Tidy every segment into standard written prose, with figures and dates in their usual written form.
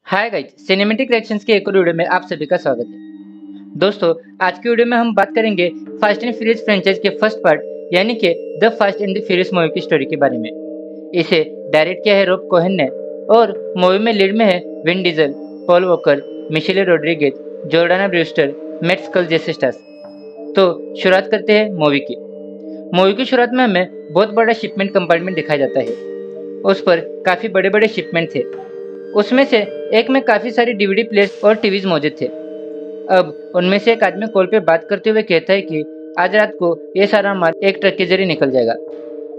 Hi guys, cinematic reactions के एक और वीडियो में आप सभी का स्वागत है। दोस्तों, आज की वीडियो में हम बात करेंगे फास्ट एंड फ्यूरियस फ्रेंचाइज के फर्स्ट पार्ट यानी कि the fast and the furious movie की स्टोरी के बारे में। इसे डायरेक्ट किया है रॉब कोहेन ने और मूवी में लीड में है Vin Diesel, Paul Walker, Michelle Rodriguez, Jordana Brewster, Matt Schulze जैसे स्टार्स। तो शुरुआत करते हैं मूवी की। मूवी की शुरुआत में हमें बहुत बड़ा शिपमेंट कंपार्टमेंट दिखाया जाता है। उस पर काफ़ी बड़े बड़े शिपमेंट थे। उसमें से एक में काफ़ी सारी डीवीडी प्लेयर्स और टीवीज मौजूद थे। अब उनमें से एक आदमी कॉल पे बात करते हुए कहता है कि आज रात को ये सारा माल एक ट्रक के जरिए निकल जाएगा।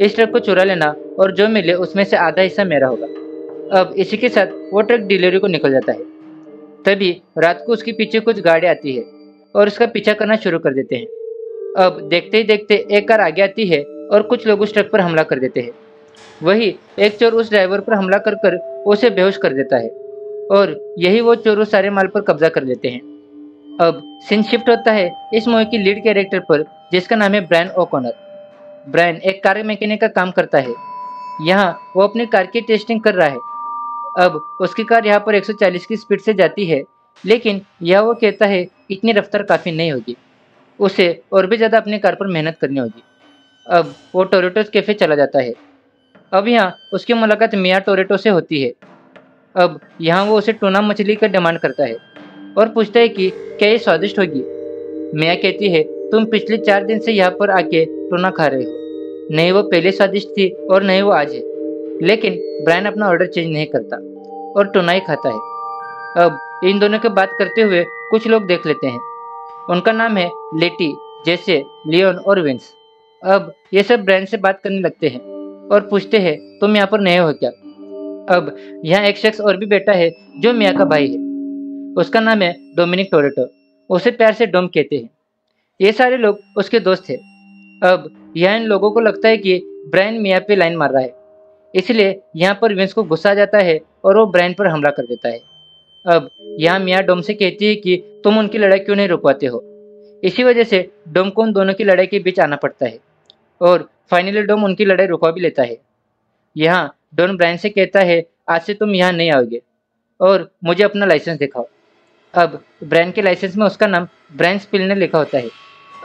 इस ट्रक को चुरा लेना और जो मिले उसमें से आधा हिस्सा मेरा होगा। अब इसी के साथ वो ट्रक डिलीवरी को निकल जाता है। तभी रात को उसके पीछे कुछ गाड़ी आती है और उसका पीछा करना शुरू कर देते हैं। अब देखते ही देखते एक कार आगे आती है और कुछ लोग उस ट्रक पर हमला कर देते हैं। वही एक चोर उस ड्राइवर पर हमला कर कर उसे बेहोश कर देता है और यही वो चोर उस सारे माल पर कब्जा कर लेते हैं। अब सीन शिफ्ट होता है इस मूवी की लीड कैरेक्टर पर, जिसका नाम है ब्रायन ओकॉनर। ब्रायन एक कार मैकेनिक का काम करता है। यहाँ वो अपनी कार की टेस्टिंग कर रहा है। अब उसकी कार यहाँ पर 140 की स्पीड से जाती है, लेकिन यह वो कहता है इतनी रफ्तार काफ़ी नहीं होगी, उसे और भी ज़्यादा अपनी कार पर मेहनत करनी होगी। अब वो टोरेटोस कैफे चला जाता है। अब यहाँ उसकी मुलाकात मिया टोरेटो से होती है। अब यहाँ वो उसे टूना मछली का डिमांड करता है और पूछता है कि क्या ये स्वादिष्ट होगी। मिया कहती है तुम पिछले 4 दिन से यहाँ पर आके टूना खा रहे हो, नहीं वो पहले स्वादिष्ट थी और नहीं वो आज है। लेकिन ब्रायन अपना ऑर्डर चेंज नहीं करता और टूना ही खाता है। अब इन दोनों की बात करते हुए कुछ लोग देख लेते हैं। उनका नाम है लेटी, जैसे, लियोन और विंस। अब ये सब ब्रायन से बात करने लगते हैं और पूछते हैं तुम यहाँ पर नए हो क्या। अब यहाँ एक शख्स और भी बैठा है जो मिया का भाई है। उसका नाम है डोमिनिक टोरेटो, उसे प्यार से डोम कहते हैं। ये सारे लोग उसके दोस्त हैं। अब यहाँ इन लोगों को लगता है कि ब्रायन मिया पे लाइन मार रहा है, इसलिए यहाँ पर विंस को गुस्सा आ जाता है और वो ब्रायन पर हमला कर देता है। अब यहाँ मिया डोम से कहती है कि तुम उनकी लड़ाई क्यों नहीं रुकवाते हो। इसी वजह से डोम को उन दोनों की लड़ाई के बीच आना पड़ता है और फाइनली डोम उनकी लड़ाई रुकवा भी लेता है। यहाँ डॉन ब्रायन से कहता है आज से तुम यहाँ नहीं आओगे और मुझे अपना लाइसेंस दिखाओ। अब ब्रायन के लाइसेंस में उसका नाम ब्रायन स्पिलनर लिखा होता है।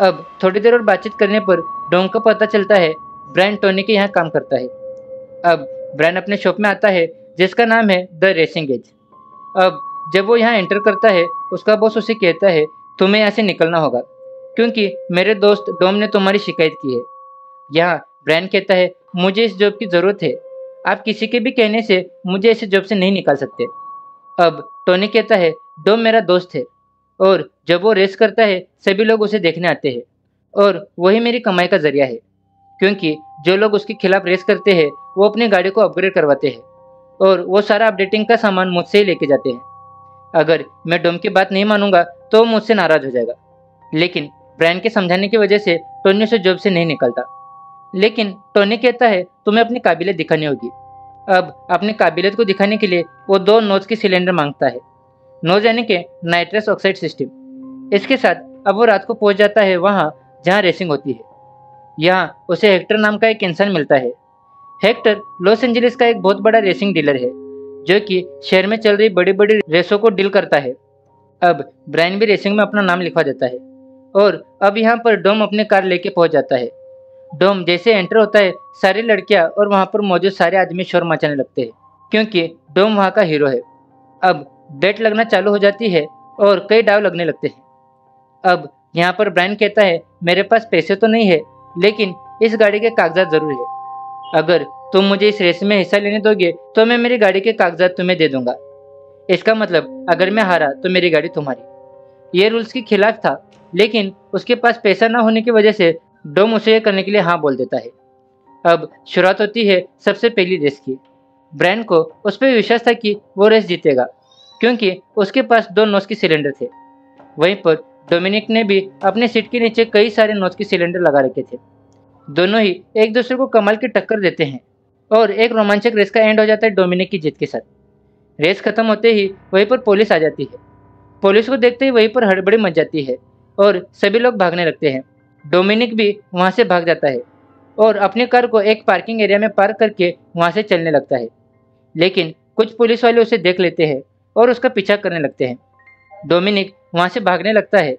अब थोड़ी देर और बातचीत करने पर डॉन को पता चलता है ब्रायन टोनी के यहाँ काम करता है। अब ब्रायन अपने शॉप में आता है जिसका नाम है द रेसिंग एज। अब जब वो यहाँ एंटर करता है उसका बॉस उसे कहता है तुम्हें यहाँ से निकलना होगा क्योंकि मेरे दोस्त डॉम ने तुम्हारी शिकायत की है। यहाँ ब्रायन कहता है मुझे इस जॉब की ज़रूरत है, आप किसी के भी कहने से मुझे इस जॉब से नहीं निकाल सकते। अब टोनी कहता है डॉम मेरा दोस्त है और जब वो रेस करता है सभी लोग उसे देखने आते हैं और वही मेरी कमाई का जरिया है, क्योंकि जो लोग उसके खिलाफ रेस करते हैं वो अपनी गाड़ी को अपग्रेड करवाते हैं और वो सारा अपडेटिंग का सामान मुझसे ही लेके जाते हैं। अगर मैं डॉम की बात नहीं मानूंगा तो वो मुझसे नाराज हो जाएगा। लेकिन ब्रायन के समझाने की वजह से टोनी उसे जॉब से नहीं निकलता। लेकिन टोनी कहता है तुम्हें अपनी काबिलियत दिखानी होगी। अब अपनी काबिलियत को दिखाने के लिए वो 2 नोज की सिलेंडर मांगता है। नोज यानी कि नाइट्रस ऑक्साइड सिस्टम। इसके साथ अब वो रात को पहुंच जाता है वहां जहां रेसिंग होती है। यहाँ उसे हेक्टर नाम का एक इंसान मिलता है। हेक्टर लॉस एंजलिस का एक बहुत बड़ा रेसिंग डीलर है जो कि शहर में चल रही बड़ी बड़ी रेसों को डील करता है। अब ब्रायन भी रेसिंग में अपना नाम लिखवा देता है और अब यहाँ पर डोम अपनी कार लेके पहुंच जाता है। डोम जैसे एंटर होता है सारी लड़कियां और वहां पर मौजूद सारे आदमी शोर मचाने लगते हैं क्योंकि डोम वहां का हीरो है। अब बेट लगना चालू हो जाती है और कई दाव लगने लगते हैं। अब यहाँ पर ब्रायन कहता है मेरे पास पैसे तो नहीं है, लेकिन इस गाड़ी के कागजात जरूर है। अगर तुम मुझे इस रेस में हिस्सा लेने दोगे तो मैं मेरी गाड़ी के कागजात तुम्हें दे दूंगा। इसका मतलब अगर मैं हारा तो मेरी गाड़ी तुम्हारी। ये रूल्स के खिलाफ था, लेकिन उसके पास पैसा ना होने की वजह से डोम उसे करने के लिए हाँ बोल देता है। अब शुरुआत होती है सबसे पहली रेस की। ब्रायन को उस पर विश्वास था कि वो रेस जीतेगा क्योंकि उसके पास 2 नोज की सिलेंडर थे। वहीं पर डोमिनिक ने भी अपने सीट के नीचे कई सारे नोज की सिलेंडर लगा रखे थे। दोनों ही एक दूसरे को कमाल की टक्कर देते हैं और एक रोमांचक रेस का एंड हो जाता है डोमिनिक की जीत के साथ। रेस खत्म होते ही वहीं पर पुलिस आ जाती है। पुलिस को देखते ही वहीं पर हड़बड़ी मच जाती है और सभी लोग भागने लगते हैं। डोमिनिक भी वहां से भाग जाता है और अपनी कार को एक पार्किंग एरिया में पार्क करके वहां से चलने लगता है। लेकिन कुछ पुलिस वाले उसे देख लेते हैं और उसका पीछा करने लगते हैं। डोमिनिक वहाँ से भागने लगता है।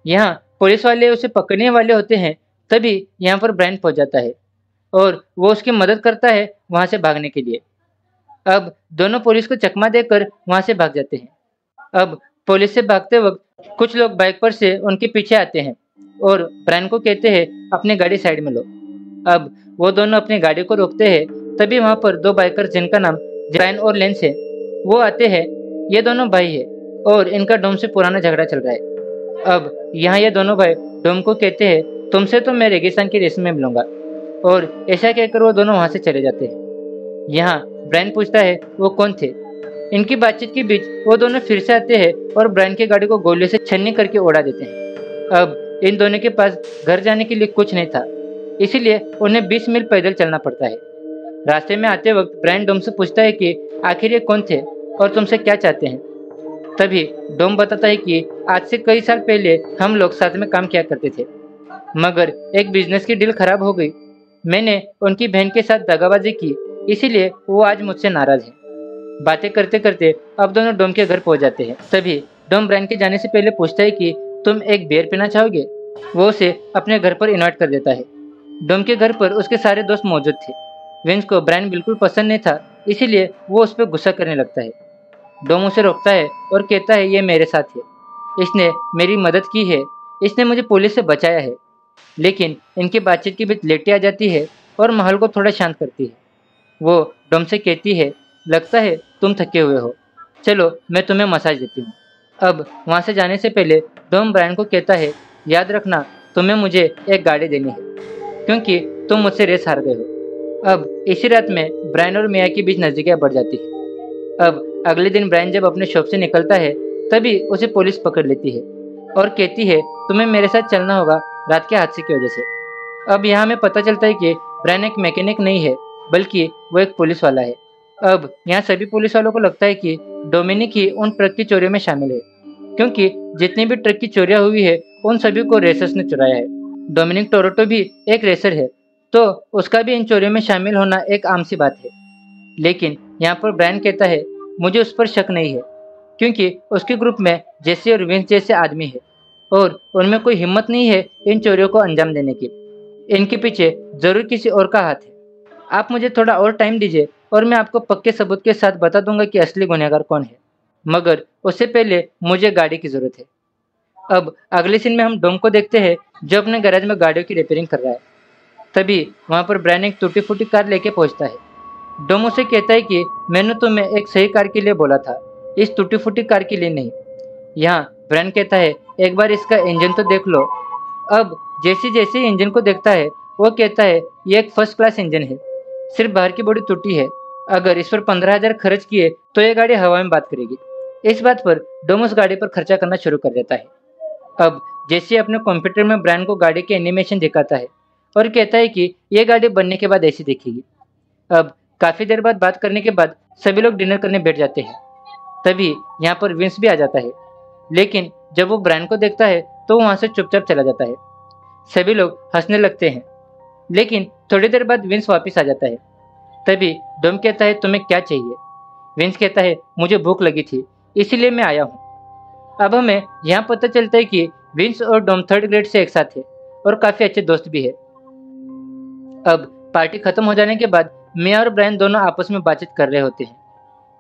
यहाँ पुलिस वाले उसे पकड़ने वाले होते हैं, तभी यहाँ पर ब्रायन पहुँच जाता है और वो उसकी मदद करता है वहाँ से भागने के लिए। अब दोनों पुलिस को चकमा देकर वहाँ से भाग जाते हैं। अब पुलिस से भागते वक्त कुछ लोग बाइक पर से उनके पीछे आते हैं और ब्रायन को कहते हैं अपनी गाड़ी साइड में लो। अब वो दोनों अपनी गाड़ी को रोकते हैं, तभी वहाँ पर दो बाइकर जिनका नाम ब्रायन और लेंस है वो आते हैं। ये दोनों भाई है और इनका डोम से पुराना झगड़ा चल रहा है। अब यहाँ ये दोनों भाई डोम को कहते हैं तुमसे तो मैं रेगिस्तान की रेस में मिलूंगा, और ऐसा कहकर वो दोनों वहाँ से चले जाते हैं। यहाँ ब्रायन पूछता है वो कौन थे। इनकी बातचीत के बीच वो दोनों फिर से आते हैं और ब्रायन की गाड़ी को गोली से छन्नी करके उड़ा देते हैं। अब इन दोनों के पास घर जाने के लिए कुछ नहीं था, इसीलिए उन्हें 20 मील पैदल चलना पड़ता है। रास्ते में आते वक्त ब्रायन डोम से पूछता है कि आखिर ये कौन थे और तुमसे क्या चाहते हैं। तभी डोम बताता है कि आज से कई साल पहले हम लोग साथ में काम किया करते थे, मगर एक बिजनेस की डील खराब हो गई। मैंने उनकी बहन के साथ दगाबाजी की, इसीलिए वो आज मुझसे नाराज है। बातें करते करते अब दोनों डोम के घर पहुंच जाते हैं। तभी डोम ब्रायन के जाने से पहले पूछता है कि तुम एक बियर पीना चाहोगे। वो उसे अपने घर पर इनवाइट कर देता है। डोम के घर पर उसके सारे दोस्त मौजूद थे। विंस को ब्रायन बिल्कुल पसंद नहीं था, इसीलिए वो उस पर गुस्सा करने लगता है। डोम उसे रोकता है और कहता है ये मेरे साथ है, इसने मेरी मदद की है, इसने मुझे पुलिस से बचाया है। लेकिन इनकी बातचीत के बीच लेटी आ जाती है और माहौल को थोड़ा शांत करती है। वो डोम से कहती है लगता है तुम थके हुए हो, चलो मैं तुम्हें मसाज देती हूँ। अब वहाँ से जाने से पहले डोम ब्रायन को कहता है याद रखना तुम्हें मुझे एक गाड़ी देनी है, क्योंकि तुम मुझसे रेस हार गए हो। अब इसी रात में ब्रायन और मिया के बीच नज़दीकियाँ बढ़ जाती है। अब अगले दिन ब्रायन जब अपने शॉप से निकलता है, तभी उसे पुलिस पकड़ लेती है और कहती है तुम्हें मेरे साथ चलना होगा रात के हादसे की वजह से। अब यहाँ हमें पता चलता है कि ब्रायन एक मैकेनिक नहीं है, बल्कि वो एक पुलिस वाला है। अब यहाँ सभी पुलिस वालों को लगता है कि डोमिनिक ही उन ट्रक की चोरियों में शामिल है, क्योंकि जितनी भी ट्रक की चोरियां हुई है उन सभी को रेसर्स ने चुराया है। डोमिनिक टोरोटो भी एक रेसर है, तो उसका भी इन चोरियों में शामिल होना एक आम सी बात है। लेकिन यहाँ पर ब्रायन कहता है मुझे उस पर शक नहीं है, क्योंकि उसके ग्रुप में जेसी और विंस जैसे आदमी है और उनमें कोई हिम्मत नहीं है इन चोरियों को अंजाम देने की। इनके पीछे जरूर किसी और का हाथ है। आप मुझे थोड़ा और टाइम दीजिए और मैं आपको पक्के सबूत के साथ बता दूंगा कि असली गुनहगार कौन है, मगर उससे पहले मुझे गाड़ी की जरूरत है। अब अगले सीन में हम डोम को देखते हैं जो अपने गैराज में गाड़ियों की रिपेयरिंग कर रहा है। तभी वहाँ पर ब्रायन एक टूटी फूटी कार लेके पहुँचता है। डोम उसे कहता है कि मैंने तुम्हें एक सही कार के लिए बोला था, इस टूटी फूटी कार के लिए नहीं। यहाँ ब्रायन कहता है एक बार इसका इंजन तो देख लो। अब जैसे जैसे इंजन को देखता है वो कहता है ये एक फर्स्ट क्लास इंजन है, सिर्फ बाहर की बॉडी टूटी है। अगर इस पर 15,000 खर्च किए तो ये गाड़ी हवा में बात करेगी। इस बात पर डोम उस गाड़ी पर खर्चा करना शुरू कर देता है। अब जैसे अपने कंप्यूटर में ब्रायन को गाड़ी के एनिमेशन दिखाता है और कहता है कि ये गाड़ी बनने के बाद ऐसी दिखेगी। अब काफ़ी देर बाद बात करने के बाद सभी लोग डिनर करने बैठ जाते हैं। तभी यहाँ पर विंस भी आ जाता है, लेकिन जब वो ब्रायन को देखता है तो वो वहाँ से चुपचाप चला जाता है। सभी लोग हंसने लगते हैं, लेकिन थोड़ी देर बाद विंस वापस आ जाता है। तभी डोम कहता है तुम्हें क्या चाहिए। विंस कहता है मुझे भूख लगी थी, इसीलिए मैं आया हूँ। अब हमें यहाँ पता चलता है कि विंस और डोम थर्ड ग्रेड से एक साथ है और काफ़ी अच्छे दोस्त भी है। अब पार्टी खत्म हो जाने के बाद मिया और ब्रायन दोनों आपस में बातचीत कर रहे होते हैं।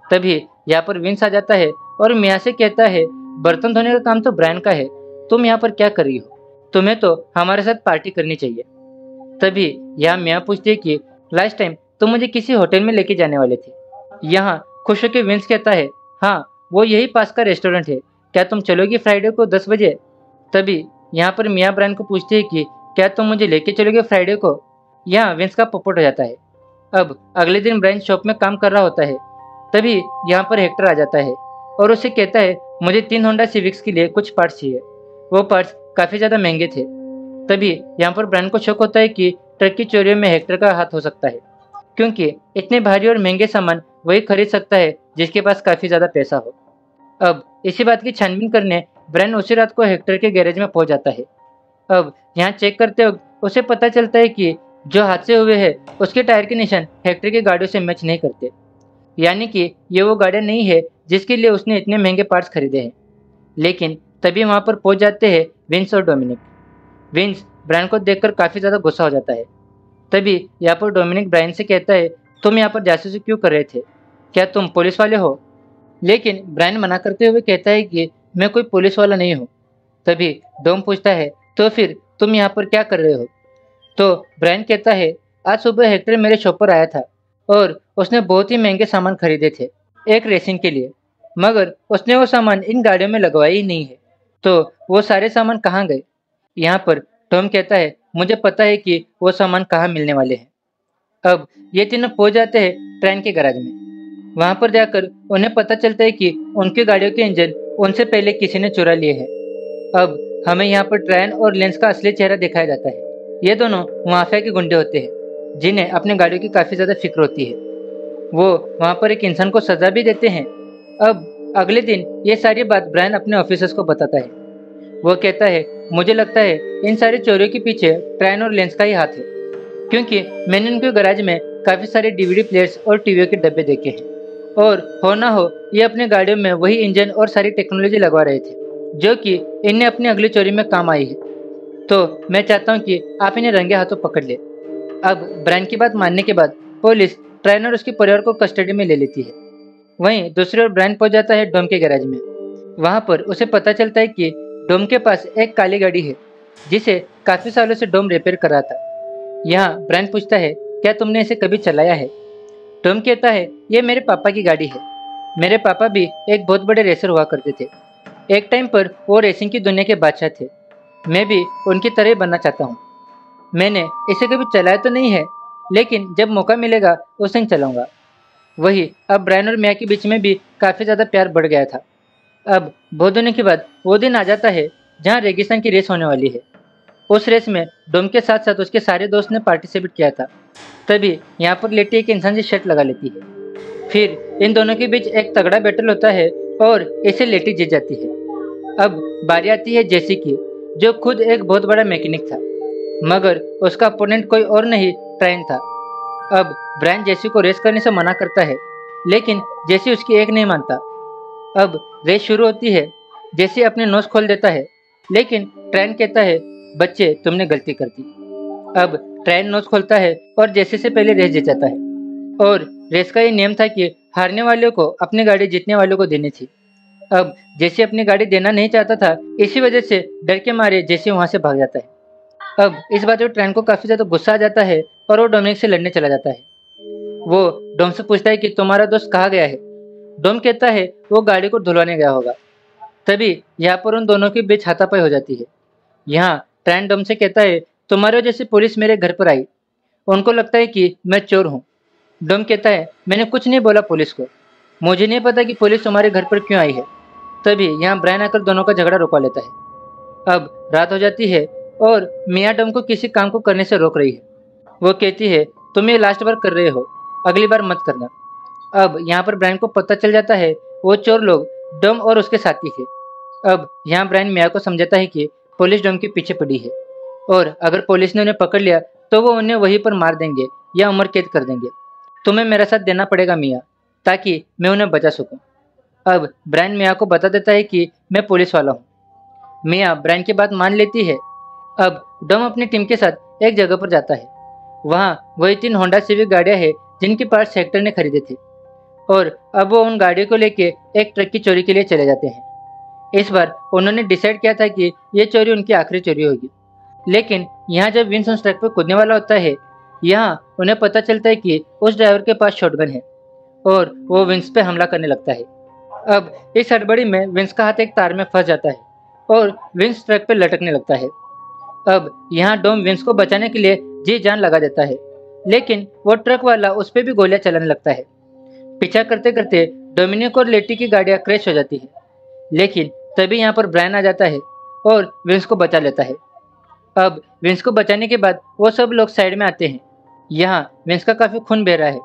तभी यहाँ पर विंस आ जाता है और मिया से कहता है बर्तन धोने का काम तो ब्रायन का है, तुम यहाँ पर क्या कर रही हो, तुम्हें तो हमारे साथ पार्टी करनी चाहिए। तभी यहाँ मिया पूछती है कि लास्ट टाइम तुम मुझे किसी होटल में लेके जाने वाले थे। यहाँ खुश होकर विंस कहता है हाँ वो यही पास का रेस्टोरेंट है, क्या तुम चलोगी फ्राइडे को 10 बजे। तभी यहाँ पर मिया ब्रायन को पूछती है कि क्या तुम मुझे लेके चलोगे फ्राइडे को। यहाँ विंस का पोपट हो जाता है। अब अगले दिन ब्रायन शॉप में काम कर रहा होता है। तभी यहाँ पर हेक्टर आ जाता है और उसे कहता है मुझे 3 होंडा सिविक्स के लिए कुछ पार्ट्स चाहिए। वो पार्ट्स काफ़ी ज़्यादा महंगे थे। तभी यहाँ पर ब्रायन को शक होता है कि ट्रक की चोरियों में हेक्टर का हाथ हो सकता है, क्योंकि इतने भारी और महंगे सामान वही खरीद सकता है जिसके पास काफ़ी ज़्यादा पैसा हो। अब इसी बात की छानबीन करने ब्रायन उसी रात को हेक्टर के गैरेज में पहुंच जाता है। अब यहाँ चेक करते वक्त उसे पता चलता है कि जो हादसे हुए हैं उसके टायर के निशान हेक्टर की गाड़ियों से मैच नहीं करते। यानी कि ये वो गाड़ियाँ नहीं है जिसके लिए उसने इतने महंगे पार्ट्स खरीदे हैं। लेकिन तभी वहाँ पर पहुँच जाते हैं विंस और डोमिनिक। विंस ब्रायन को देखकर काफ़ी ज़्यादा गुस्सा हो जाता है। तभी यहाँ पर डोमिनिक ब्रायन से कहता है, तुम यहाँ पर जासूसी क्यों कर रहे थे? क्या तुम पुलिस वाले हो? लेकिन ब्रायन मना करते हुए कहता है कि मैं कोई पुलिस वाला नहीं हूँ। तभी डोम पूछता है, तो फिर तुम यहाँ पर क्या कर रहे हो? तो ब्रायन कहता है, आज सुबह हेक्टर मेरे शॉप पर आया था और उसने बहुत ही महंगे सामान खरीदे थे एक रेसिंग के लिए, मगर उसने वो सामान इन गाड़ियों में लगवाया ही नहीं है। तो वो सारे सामान कहाँ गए? यहाँ पर टॉम कहता है, मुझे पता है कि वो सामान कहाँ मिलने वाले हैं। अब ये तीनों पहुंच जाते हैं ट्रेन के गैराज में। वहां पर जाकर उन्हें पता चलता है कि उनकी गाड़ियों के इंजन उनसे पहले किसी ने चुरा लिए हैं। अब हमें यहाँ पर ट्रेन और लेंस का असली चेहरा दिखाया जाता है। ये दोनों माफिया के गुंडे होते हैं जिन्हें अपने गाड़ियों की काफ़ी ज़्यादा फिक्र होती है। वो वहाँ पर एक इंसान को सजा भी देते हैं। अब अगले दिन ये सारी बात ब्रायन अपने ऑफिसर्स को बताता है। वो कहता है, मुझे लगता है इन सारी चोरियों के पीछे ट्रेन और लेंस का ही हाथ है, क्योंकि मैंने उनके गैराज में काफ़ी सारे डीवीडी प्लेयर्स और टीवियों के डब्बे देखे हैं, और हो ना हो ये अपने गाड़ियों में वही इंजन और सारी टेक्नोलॉजी लगवा रहे थे जो कि इन्हें अपनी अगली चोरी में काम आई है। तो मैं चाहता हूँ कि आप इन्हें रंगे हाथों पकड़ ले। अब ब्रायन की बात मानने के बाद पुलिस ट्रेन और उसके परिवार को कस्टडी में ले लेती है। वहीं दूसरी ओर ब्रायन पहुंच जाता है डोम के गैराज में। वहां पर उसे पता चलता है कि डोम के पास एक काली गाड़ी है जिसे काफी सालों से डोम रिपेयर कर रहा था। यहाँ ब्रायन पूछता है, क्या तुमने इसे कभी चलाया है? टॉम कहता है, ये मेरे पापा की गाड़ी है। मेरे पापा भी एक बहुत बड़े रेसर हुआ करते थे। एक टाइम पर वो रेसिंग की दुनिया के बादशाह थे। मैं भी उनकी तरह बनना चाहता हूँ। मैंने इसे कभी चलाया तो नहीं है, लेकिन जब मौका मिलेगा उस दिन चलाऊंगा। वही अब ब्रायन और मिया के बीच में भी काफ़ी ज़्यादा प्यार बढ़ गया था। अब बहुत दिनों के बाद वो दिन आ जाता है जहाँ रेगिस्तान की रेस होने वाली है। उस रेस में डोम के साथ साथ उसके सारे दोस्त ने पार्टिसिपेट किया था। तभी यहाँ पर लेटी एक इंसान से शर्ट लगा लेती है। फिर इन दोनों के बीच एक तगड़ा बैटल होता है और इसे लेटी जीत जाती है। अब बारी आती है जेसी की, जो खुद एक बहुत बड़ा मैकेनिक था, मगर उसका अपोनेंट कोई और नहीं ट्रेन था। अब ब्रायन जेसी को रेस करने से मना करता है, लेकिन जेसी उसकी एक नहीं मानता। अब रेस शुरू होती है। जेसी अपने नोज खोल देता है, लेकिन ट्रेन कहता है, बच्चे तुमने गलती कर दी। अब ट्रेन नोज खोलता है और जेसी से पहले रेस जीत जाता है। और रेस का ये नियम था कि हारने वालों को अपनी गाड़ी जीतने वालों को देनी थी। अब जेसी अपनी गाड़ी देना नहीं चाहता था, इसी वजह से डर के मारे जेसी वहां से भाग जाता है। अब इस बात पर ट्रेन को काफी ज्यादा गुस्सा आ जाता है और वो डोमिनिक से लड़ने चला जाता है। वो डोम से पूछता है कि तुम्हारा दोस्त कहाँ गया है? डोम कहता है वो गाड़ी को धुलवाने गया होगा। तभी यहाँ पर उन दोनों के बीच हाथापाई हो जाती है। यहाँ ट्रेन डोम से कहता है, तुम्हारे वजह से पुलिस मेरे घर पर आई, उनको लगता है कि मैं चोर हूँ। डोम कहता है, मैंने कुछ नहीं बोला पुलिस को, मुझे नहीं पता कि पुलिस तुम्हारे घर पर क्यों आई है। तभी यहाँ ब्रायन आकर दोनों का झगड़ा रुकवा लेता है। अब रात हो जाती है और मियाँ डोम को किसी काम को करने से रोक रही है। वो कहती है, तुम ये लास्ट बार कर रहे हो, अगली बार मत करना। अब यहाँ पर ब्रायन को पता चल जाता है वो चोर लोग डोम और उसके साथी थे। अब यहाँ ब्रायन मिया को समझाता है कि पुलिस डोम के पीछे पड़ी है और अगर पुलिस ने उन्हें पकड़ लिया तो वो उन्हें वहीं पर मार देंगे या उम्र कैद कर देंगे। तुम्हें मेरा साथ देना पड़ेगा मिया, ताकि मैं उन्हें बचा सकूं। अब ब्रायन मिया को बता देता है कि मैं पुलिस वाला हूँ। मिया ब्रायन की बात मान लेती है। अब डोम अपनी टीम के साथ एक जगह पर जाता है। वहाँ वही 3 होंडा सिविक गाड़ियाँ हैं जिनके पार्ट्स हेक्टर ने खरीदे थे, और अब वो उन गाड़ियों को लेके एक ट्रक की चोरी के लिए चले जाते हैं। इस बार उन्होंने डिसाइड किया था कि ये चोरी उनकी आखिरी चोरी होगी। लेकिन यहाँ जब विंस उस ट्रक पर कूदने वाला होता है, यहाँ उन्हें पता चलता है कि उस ड्राइवर के पास शॉटगन है और वो विंस पे हमला करने लगता है। अब इस हड़बड़ी में विंस का हाथ एक तार में फंस जाता है और विंस ट्रक पे लटकने लगता है। अब यहाँ डोम विंस को बचाने के लिए जी जान लगा देता है, लेकिन वो ट्रक वाला उस पर भी गोलियां चलाने लगता है। पीछा करते करते डोमिनिक और लेटी की गाड़ियां क्रैश हो जाती है, लेकिन तभी यहाँ पर ब्रायन आ जाता है और विंस को बचा लेता है। अब विंस को बचाने के बाद वो सब लोग साइड में आते हैं। यहाँ विंस का काफी खून बह रहा है।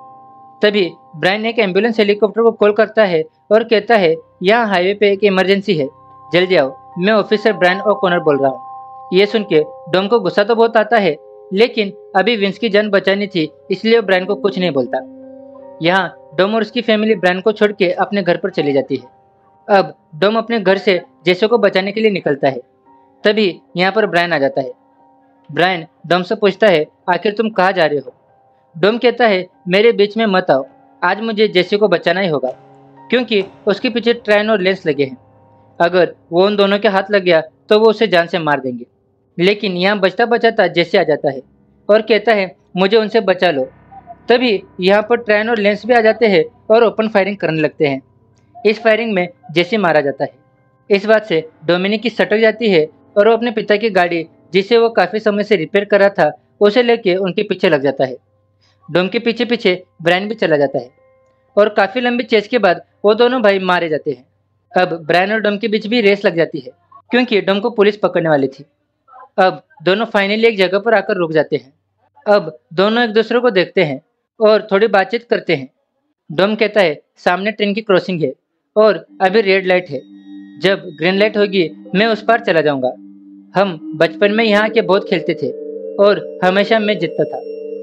तभी ब्रायन एक एम्बुलेंस हेलीकॉप्टर को कॉल करता है और कहता है, यहाँ हाईवे पे एक इमरजेंसी है, जल्दी आओ, मैं ऑफिसर ब्रायन ओ'कॉनर बोल रहा हूँ। ये सुन के डोम को गुस्सा तो बहुत आता है, लेकिन अभी विंस की जान बचानी थी, इसलिए ब्रायन को कुछ नहीं बोलता। यहाँ डोम और उसकी फैमिली ब्रायन को छोड़ के अपने घर पर चली जाती है। अब डोम अपने घर से जेसी को बचाने के लिए निकलता है। तभी यहाँ पर ब्रायन आ जाता है। ब्रायन डोम से पूछता है, आखिर तुम कहाँ जा रहे हो? डोम कहता है, मेरे बीच में मत आओ, आज मुझे जेसी को बचाना ही होगा, क्योंकि उसके पीछे ट्रेन और लेंस लगे हैं। अगर वो उन दोनों के हाथ लग गया तो वो उसे जान से मार देंगे। लेकिन यहाँ बचता बचाता जेसी आ जाता है और कहता है, मुझे उनसे बचा लो। तभी यहाँ पर ट्रेन और लेंस भी आ जाते हैं और ओपन फायरिंग करने लगते हैं। इस फायरिंग में जेसी मारा जाता है। इस बात से डोमिनिक की सटक जाती है और वो अपने पिता की गाड़ी, जिसे वो काफ़ी समय से रिपेयर कर रहा था, उसे लेके उनके पीछे लग जाता है। डोम के पीछे पीछे ब्रायन भी चला जाता है और काफ़ी लंबी चेस के बाद वो दोनों भाई मारे जाते हैं। अब ब्रायन और डोम के बीच भी रेस लग जाती है, क्योंकि डोम को पुलिस पकड़ने वाली थी। अब दोनों फाइनली एक जगह पर आकर रुक जाते हैं। अब दोनों एक दूसरे को देखते हैं और थोड़ी बातचीत करते हैं। डोम कहता है, सामने ट्रेन की क्रॉसिंग है और अभी रेड लाइट है। जब ग्रीन लाइट होगी मैं उस पार चला जाऊंगा। हम बचपन में यहाँ के बहुत खेलते थे और हमेशा मैं जीतता था।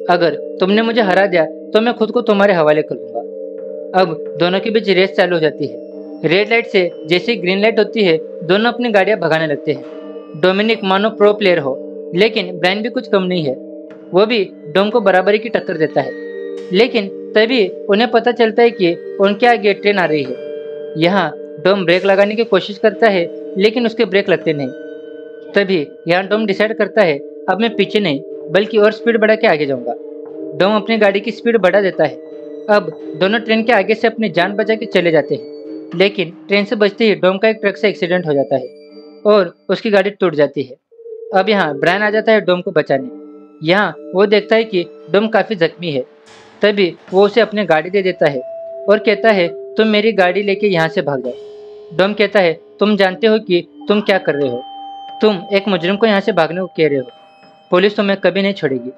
अगर तुमने मुझे हरा दिया तो मैं खुद को तुम्हारे हवाले कर दूंगा। अब दोनों के बीच रेस चालू हो जाती है। रेड लाइट से जैसे ग्रीन लाइट होती है, दोनों अपनी गाड़ियां भगाने लगते हैं। डोमिनिक मानो प्रो प्लेयर हो, लेकिन ब्रायन भी कुछ कम नहीं है। वो भी डोम को बराबरी की टक्कर देता है। लेकिन तभी उन्हें पता चलता है कि उनके आगे ट्रेन आ रही है। यहाँ डोम ब्रेक लगाने की कोशिश करता है, लेकिन उसके ब्रेक लगते नहीं। तभी यहाँ डोम डिसाइड करता है, अब मैं पीछे नहीं बल्कि और स्पीड बढ़ा के आगे जाऊंगा। डोम अपनी गाड़ी की स्पीड बढ़ा देता है। अब दोनों ट्रेन के आगे से अपनी जान बचा के चले जाते हैं। लेकिन ट्रेन से बचते ही डोम का एक ट्रक से एक्सीडेंट हो जाता है और उसकी गाड़ी टूट जाती है। अब यहाँ ब्रायन आ जाता है डोम को बचाने। यहाँ वो देखता है कि डोम काफ़ी जख्मी है। तभी वो उसे अपनी गाड़ी दे देता है और कहता है, तुम मेरी गाड़ी लेके यहाँ से भाग जाओ। डोम कहता है, तुम जानते हो कि तुम क्या कर रहे हो? तुम एक मुजरिम को यहाँ से भागने को कह रहे हो। पुलिस तुम्हें कभी नहीं छोड़ेगी।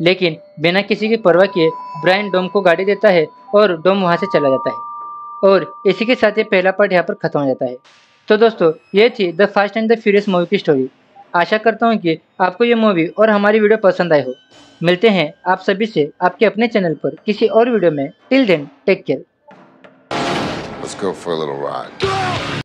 लेकिन बिना किसी की परवाह किए ब्रायन डोम को गाड़ी देता है और डोम वहाँ से चला जाता है। और इसी के साथ ये पहला पार्ट यहाँ पर खत्म हो जाता है। तो दोस्तों, ये थी the fast and the furious movie की स्टोरी। आशा करता हूँ कि आपको ये मूवी और हमारी वीडियो पसंद आई हो। मिलते हैं आप सभी से आपके अपने चैनल पर किसी और वीडियो में। Till then take care. Let's go for a little ride.